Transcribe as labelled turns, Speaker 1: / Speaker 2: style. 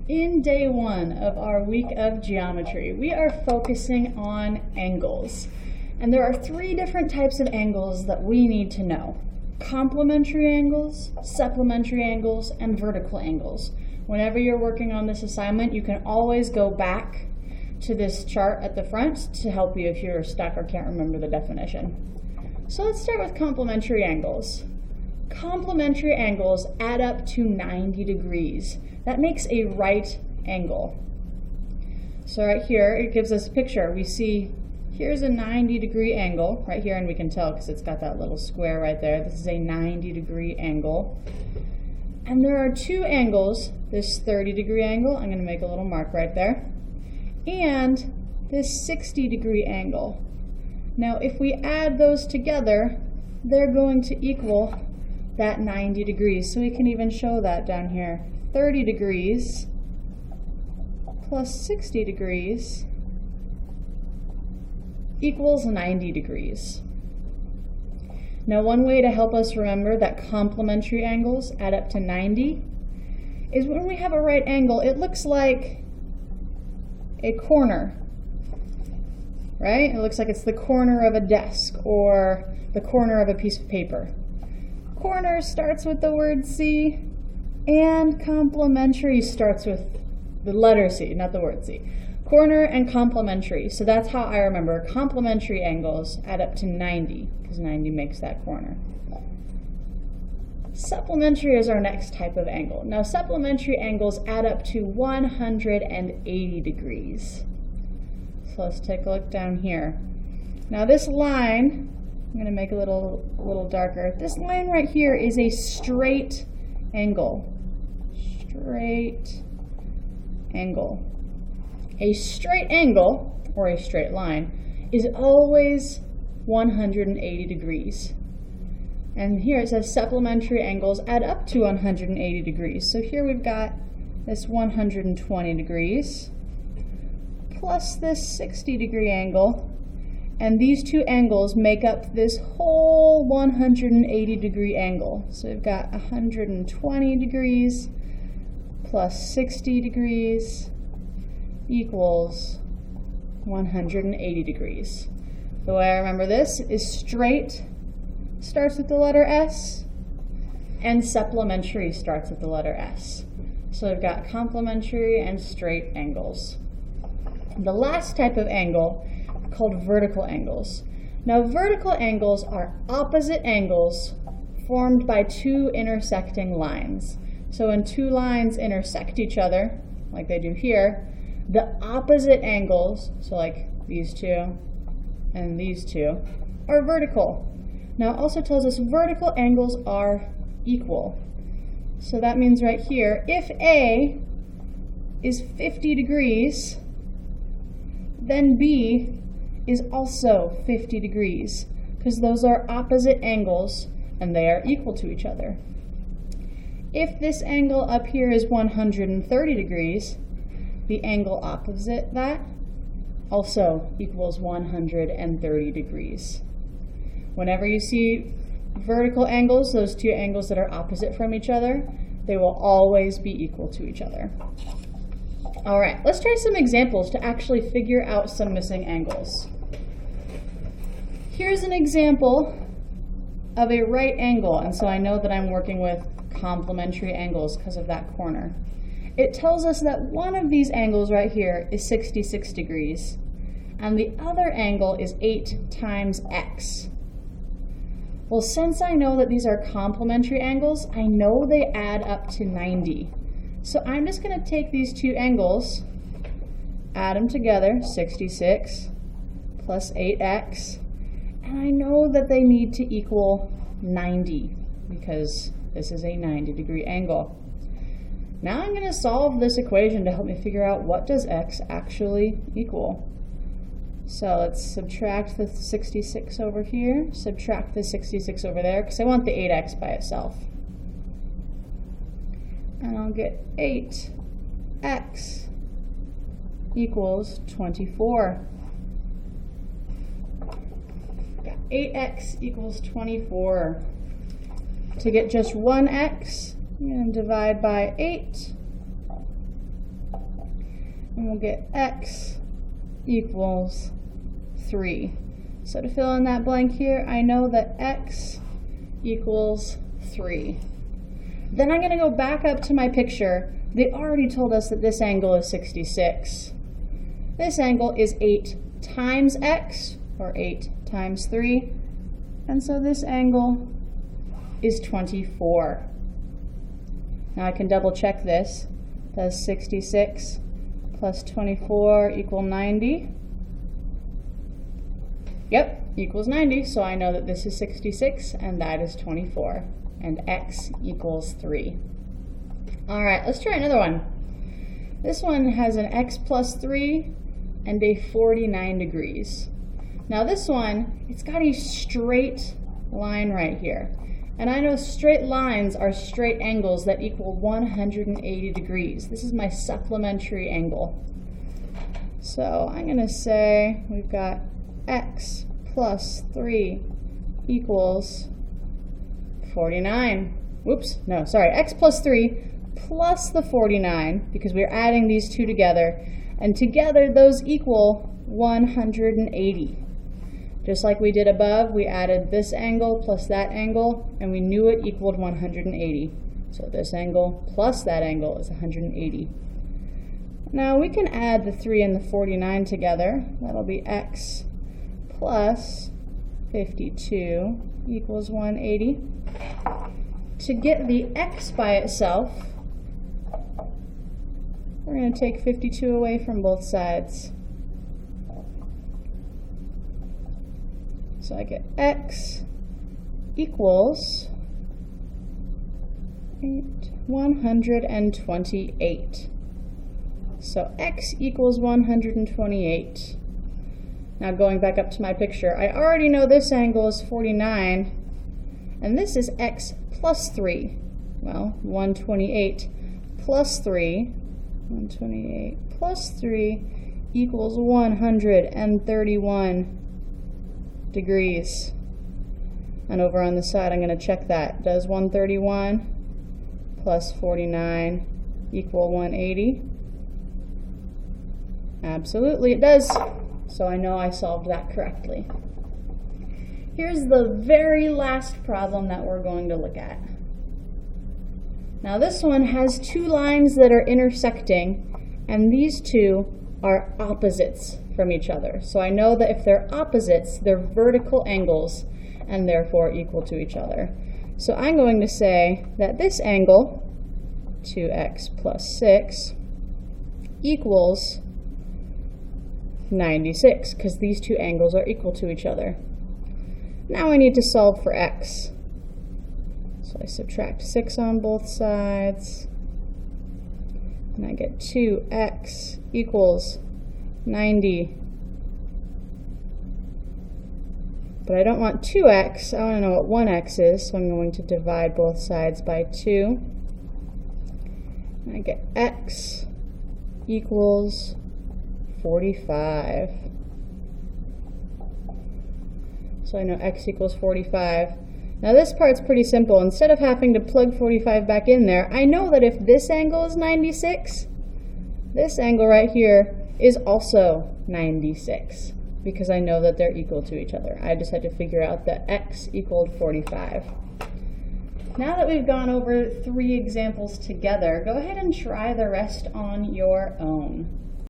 Speaker 1: In day one of our week of geometry, we are focusing on angles. And there are three different types of angles that we need to know: complementary angles, supplementary angles, and vertical angles. Whenever you're working on this assignment, you can always go back to this chart at the front to help you if you're stuck or can't remember the definition. So let's start with complementary angles. Complementary angles add up to 90 degrees. That makes a right angle. So right here, it gives us a picture. We see here's a 90-degree angle right here, and we can tell because it's got that little square right there. This is a 90-degree angle. And there are two angles, this 30-degree angle, I'm going to make a little mark right there, and this 60-degree angle. Now if we add those together, they're going to equal that 90 degrees. So we can even show that down here. 30 degrees plus 60 degrees equals 90 degrees. Now one way to help us remember that complementary angles add up to 90 is when we have a right angle, it looks like a corner, right? It looks like it's the corner of a desk or the corner of a piece of paper. Corner starts with the word C, and complementary starts with the letter C, not the word C. Corner and complementary. So that's how I remember complementary angles add up to 90, because 90 makes that corner. Supplementary is our next type of angle. Now supplementary angles add up to 180 degrees. So let's take a look down here. Now this line, I'm going to make a little darker. This line right here is a straight angle. Straight angle. A straight angle, or a straight line, is always 180 degrees. And here it says supplementary angles add up to 180 degrees. So here we've got this 120 degrees plus this 60-degree angle. And these two angles make up this whole 180-degree angle. So we've got 120 degrees plus 60 degrees equals 180 degrees. The way I remember this is straight starts with the letter S, and supplementary starts with the letter S. So we've got complementary and straight angles. The last type of angle called vertical angles. Now vertical angles are opposite angles formed by two intersecting lines. So when two lines intersect each other, like they do here, the opposite angles, so like these two and these two, are vertical. Now it also tells us vertical angles are equal. So that means right here, if A is 50 degrees, then B is also 50 degrees, because those are opposite angles and they are equal to each other. If this angle up here is 130 degrees, the angle opposite that also equals 130 degrees. Whenever you see vertical angles, those two angles that are opposite from each other, they will always be equal to each other. All right, let's try some examples to actually figure out some missing angles. Here's an example of a right angle, and so I know that I'm working with complementary angles because of that corner. It tells us that one of these angles right here is 66 degrees, and the other angle is 8 times x. Well, since I know that these are complementary angles, I know they add up to 90. So I'm just going to take these two angles, add them together, 66 plus 8x, and I know that they need to equal 90 because this is a 90-degree angle. Now I'm going to solve this equation to help me figure out what does x actually equal. So let's subtract the 66 over here, subtract the 66 over there, because I want the 8x by itself. And I'll get 8x equals 24. Got 8x equals 24. To get just one x, I'm going to divide by 8. and we'll get x equals 3. So to fill in that blank here, I know that x equals 3. Then I'm going to go back up to my picture. They already told us that this angle is 66. This angle is 8 times x, or 8 times 3, and so this angle is 24. Now I can double check this. Does 66 plus 24 equal 90? Yep, equals 90, so I know that this is 66 and that is 24, and x equals 3. All right, let's try another one. This one has an x plus 3 and a 49 degrees. Now this one, it's got a straight line right here. And I know straight lines are straight angles that equal 180 degrees. This is my supplementary angle. So I'm going to say we've got x plus 3 equals 49. Whoops, no, sorry, x plus 3 plus the 49, because we're adding these two together, and together those equal 180. Just like we did above, we added this angle plus that angle, and we knew it equaled 180. So this angle plus that angle is 180. Now we can add the 3 and the 49 together. That'll be x plus 52 equals 180. To get the x by itself, we're going to take 52 away from both sides. So I get x equals 128. So x equals 128. Now going back up to my picture, I already know this angle is 49, and this is x plus 3. Well, 128 plus 3, 128 plus 3 equals 131 degrees. And over on the side, I'm going to check that. Does 131 plus 49 equal 180? Absolutely it does. So I know I solved that correctly. Here's the very last problem that we're going to look at. Now this one has two lines that are intersecting, and these two are opposites from each other. So I know that if they're opposites, they're vertical angles and therefore equal to each other. So I'm going to say that this angle, 2x plus 6, equals 96, because these two angles are equal to each other. Now I need to solve for x. So I subtract 6 on both sides, and I get 2x equals 90. But I don't want 2x, I want to know what 1x is, so I'm going to divide both sides by 2. And I get x equals 45. So I know x equals 45. Now this part's pretty simple. Instead of having to plug 45 back in there, I know that if this angle is 96, this angle right here is also 96, because I know that they're equal to each other. I just had to figure out that x equaled 45. Now that we've gone over 3 examples together, go ahead and try the rest on your own.